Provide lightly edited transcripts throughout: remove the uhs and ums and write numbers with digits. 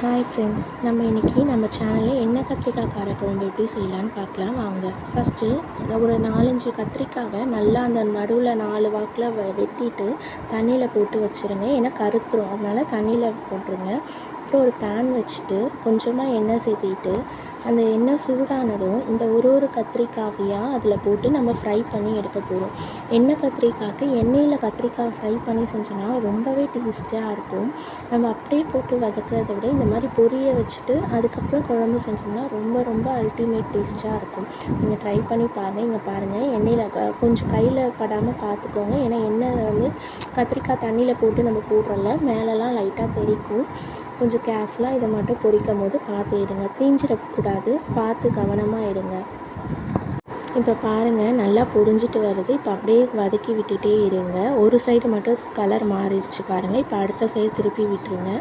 Hi friends, நம்ம இன்றைக்கி நம்ம சேனலில் எண்ணெய் கத்திரிக்காய் காரக்குழம்பு எப்படி செய்யலான்னு பார்க்கலாம் வாங்க. ஃபஸ்ட்டு ஒரு 4-5 கத்திரிக்காவை நல்லா அந்த நடுவில் 4 வாக்கில் வெட்டிட்டு தண்ணியில் போட்டு வச்சுருங்க. ஏன்னா கருத்துரும், அதனால் தண்ணியில் போட்டுருங்க. அப்புறம் ஒரு பேன் வச்சுட்டு கொஞ்சமாக எண்ணெய் சேர்த்திட்டு அந்த எண்ணெய் சூடானதும் இந்த ஒரு கத்திரிக்காவையாக அதில் போட்டு நம்ம ஃப்ரை பண்ணி எடுக்க போகிறோம். எண்ணெய் கத்திரிக்காய்க்கு எண்ணெயில் கத்திரிக்காய் ஃப்ரை பண்ணி செஞ்சோன்னா ரொம்பவே டேஸ்ட்டாக இருக்கும். நம்ம அப்படியே போட்டு வதக்கிறத விட இந்த மாதிரி பொரிய வச்சுட்டு அதுக்கப்புறம் குழம்பு செஞ்சோம்னா ரொம்ப ரொம்ப அல்டிமேட் டேஸ்ட்டாக இருக்கும். நீங்கள் ட்ரை பண்ணி பாருங்கள். இங்கே பாருங்கள், எண்ணெயில் கொஞ்சம் கையில் படாமல் பார்த்துக்கோங்க. ஏன்னா எண்ணெய் வந்து கத்திரிக்காய் தண்ணியில் போட்டு நம்ம போடுறோம்ல, மேலெலாம் லைட்டாக தெறிக்கும். கொஞ்சம் கேர்ஃபுல்லாக இதை மட்டும் பொரிக்கும் போது பார்த்து எடுங்க, தீஞ்சிடக்கூடாது, பார்த்து கவனமாக எடுங்க. இப்போ பாருங்கள், நல்லா பொரிஞ்சிட்டு வருது. இப்போ அப்படியே வதக்கி விட்டுட்டே இருங்க. ஒரு சைடு மட்டும் கலர் மாறிடுச்சு பாருங்கள். இப்போ அடுத்த சைடு திருப்பி விட்டுருங்க.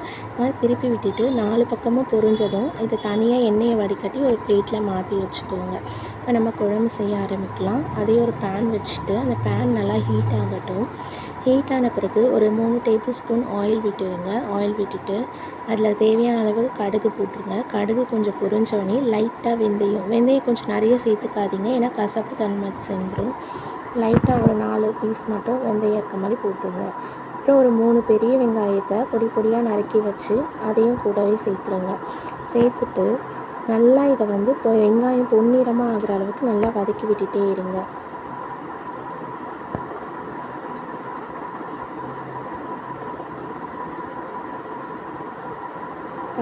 திருப்பி விட்டுட்டு 4 பக்கமும் பொரிஞ்சதும் இதை தனியாக எண்ணெயை வடிகட்டி ஒரு பிளேட்டில் மாற்றி வச்சுக்கோங்க. இப்போ நம்ம குழம்பு செய்ய ஆரம்பிக்கலாம். அதே ஒரு பேன் வச்சுட்டு அந்த பேன் நல்லா ஹீட் ஆகட்டும். ஹீட் ஆன பிறகு ஒரு 3 டேபிள் ஸ்பூன் ஆயில் விட்டுருங்க. ஆயில் விட்டுட்டு அதில் தேவையான அளவு கடுகு போட்டுருங்க. கடுகு கொஞ்சம் பொரிஞ்சோடனே லைட்டாக வெந்தயம் கொஞ்சம் நிறைய சேர்த்துக்காதீங்க, ஏன்னா கசப்பு தன்மை செஞ்சிடும். லைட்டாக ஒரு 4 பீஸ் மட்டும் வெந்தயம் இருக்க மாதிரி போட்டுருங்க. அப்புறம் ஒரு 3 பெரிய வெங்காயத்தை பொடி பொடியாக நறுக்கி வச்சு அதையும் கூடவே சேர்த்துருங்க. சேர்த்துட்டு நல்லா இதை வந்து இப்போ வெங்காயம் பொன்னிறமாக ஆகிற அளவுக்கு நல்லா வதக்கி விட்டுட்டே இருங்க.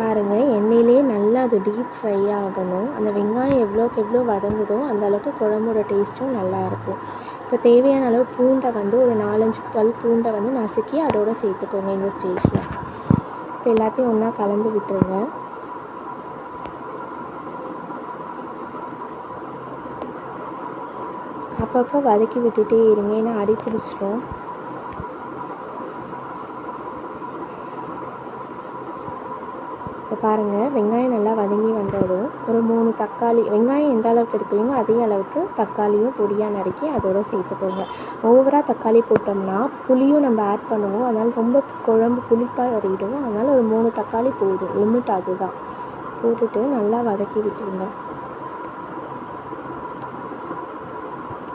பாருங்கள், எண்ணெயிலே நல்லா அது டீப் ஃப்ரை ஆகணும். அந்த வெங்காயம் எவ்வளோக்கு எவ்வளோ வதங்குதோ அந்த அளவுக்கு குழம்போட டேஸ்ட்டும் நல்லாயிருக்கும். இப்போ தேவையான அளவு பூண்டை வந்து ஒரு 4-5 பல் பூண்டை வந்து நசுக்கி அதோடு சேர்த்துக்கோங்க இந்த ஸ்டேஜில். இப்போ எல்லாத்தையும் ஒன்றா கலந்து விட்டுருங்க. அப்பப்போ வதக்கி விட்டுட்டே இருங்க, ஏன்னா அடி பிடிச்சிடும். இப்போ பாருங்கள், வெங்காயம் நல்லா வதங்கி வந்ததும் ஒரு 3 தக்காளி, வெங்காயம் எந்த அளவுக்கு எடுக்கிறீங்களோ அதே அளவுக்கு தக்காளியும் பொடியாக நறுக்கி அதோடு சேர்த்துக்கோங்க. ஓவராக தக்காளி போட்டோம்னா புளியும் நம்ம ஆட் பண்ணுவோம், அதனால் ரொம்ப குழம்பு புளிப்பாக வரையிடும். அதனால் ஒரு 3 தக்காளி போதும், லிமிட் அதுதான். போட்டுட்டு நல்லா வதக்கி விட்டுருங்க.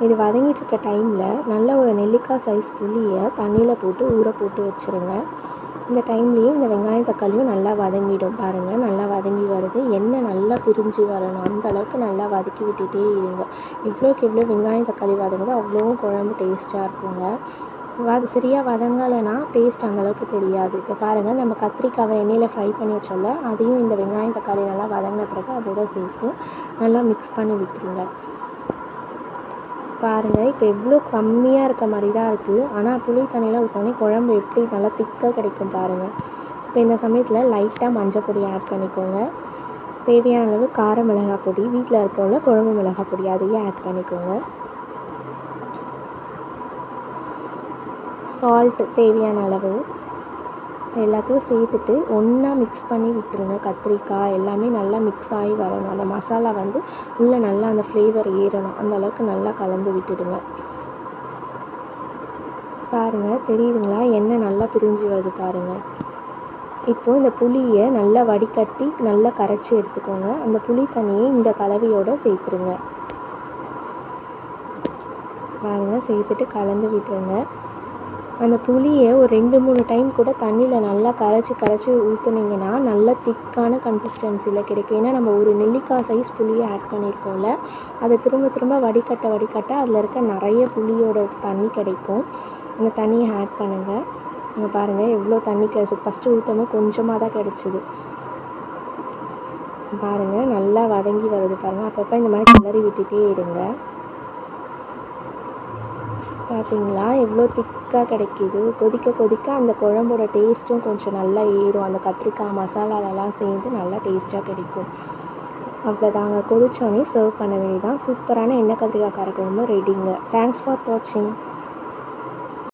இது வதங்கிட்டு இருக்க டைமில் நல்ல ஒரு நெல்லிக்காய் சைஸ் புளியை தண்ணியில் போட்டு ஊற போட்டு வச்சுருங்க. இந்த டைம்லேயே இந்த வெங்காயம் தக்காளியும் நல்லா வதங்கிடும். பாருங்கள், நல்லா வதங்கி வருது. எண்ணெய் நல்லா பிரிஞ்சு வரணும், அந்த அளவுக்கு நல்லா வதக்கி விட்டுட்டே இருங்க. இவ்வளோக்கு எவ்வளோ வெங்காயம் தக்காளி வதங்குதோ அவ்வளோவும் குழம்பு டேஸ்ட்டாக இருக்குங்க. சரியாக வதங்கலைன்னா டேஸ்ட் அந்தளவுக்கு தெரியாது. இப்போ பாருங்கள், நம்ம கத்திரிக்காவை எண்ணெயில் ஃப்ரை பண்ணி வச்சோம்ல, அதையும் இந்த வெங்காயம் தக்காளி நல்லா வதங்கின பிறகு அதோடு சேர்த்து நல்லா மிக்ஸ் பண்ணி விட்டுருங்க. பாருங்கள், இப்போ எவ்வளோ கம்மியாக இருக்க மாதிரி தான் இருக்குது, ஆனால் புளி தண்ணியெலாம் ஊற்றோடனே குழம்பு எப்படி நல்லா திக்காக கிடைக்கும் பாருங்கள். இப்போ இந்த சமயத்தில் லைட்டாக மஞ்சள் பொடி ஆட் பண்ணிக்கோங்க. தேவையான அளவு கார மிளகாய் பொடி, வீட்டில் இருக்கோம்ல குழம்பு மிளகாய் பொடி, அதையும் ஆட் பண்ணிக்கோங்க. சால்ட்டு தேவையான அளவு எல்லாத்தையும் சேர்த்துட்டு ஒன்றா மிக்ஸ் பண்ணி விட்டுருங்க. கத்திரிக்காய் எல்லாமே நல்லா மிக்ஸ் ஆகி வரணும். அந்த மசாலா வந்து உள்ளே நல்லா அந்த ஃப்ளேவர் ஏறணும், அந்த அளவுக்கு நல்லா கலந்து விட்டுடுங்க. பாருங்கள், தெரியுதுங்களா, எண்ணெய் நல்லா பிரிஞ்சு வருது பாருங்கள். இப்போது இந்த புளியை நல்லா வடிகட்டி நல்லா கரைச்சி எடுத்துக்கோங்க. அந்த புளி தண்ணியை இந்த கலவையோடு சேர்த்துருங்க. பாருங்கள், சேர்த்துட்டு கலந்து விட்டுருங்க. அந்த புளியை ஒரு 2-3 டைம் கூட தண்ணியில் நல்லா கரைச்சி ஊற்றுனீங்கன்னா நல்லா திக்கான கன்சிஸ்டன்சியில் கிடைக்கும். ஏன்னா நம்ம ஒரு நெல்லிக்காய் சைஸ் புளியை ஆட் பண்ணியிருக்கோம்ல, அதை திரும்ப வடிகட்ட அதில் இருக்க நிறைய புளியோட தண்ணி கிடைக்கும். அந்த தண்ணியை ஆட் பண்ணுங்கள். இங்கே பாருங்கள் எவ்வளோ தண்ணி கிடச்சிது. ஃபஸ்ட்டு ஊற்றமோ கொஞ்சமாக தான் கிடச்சிது. பாருங்கள், நல்லா வதங்கி வருது பாருங்கள். அப்பப்போ இந்த மாதிரி கிளறி விட்டுட்டே இருங்க. பார்த்தீங்களா, எவ்வளோ திக்காக கிடைக்கிது. கொதிக்க அந்த குழம்போட டேஸ்ட்டும் கொஞ்சம் நல்லா ஏறும். அந்த கத்திரிக்காய் மசாலாலெலாம் சேர்ந்து நல்லா டேஸ்ட்டாக கிடைக்கும். அவ்வளோதாங்க, கொதிச்சோடனே சர்வ் பண்ண வேண்டியதான். சூப்பரான எண்ணெய் கத்திரிக்காய் காரக்குழம்பு ரெடிங்க. தேங்க்ஸ் ஃபார் வாட்சிங்.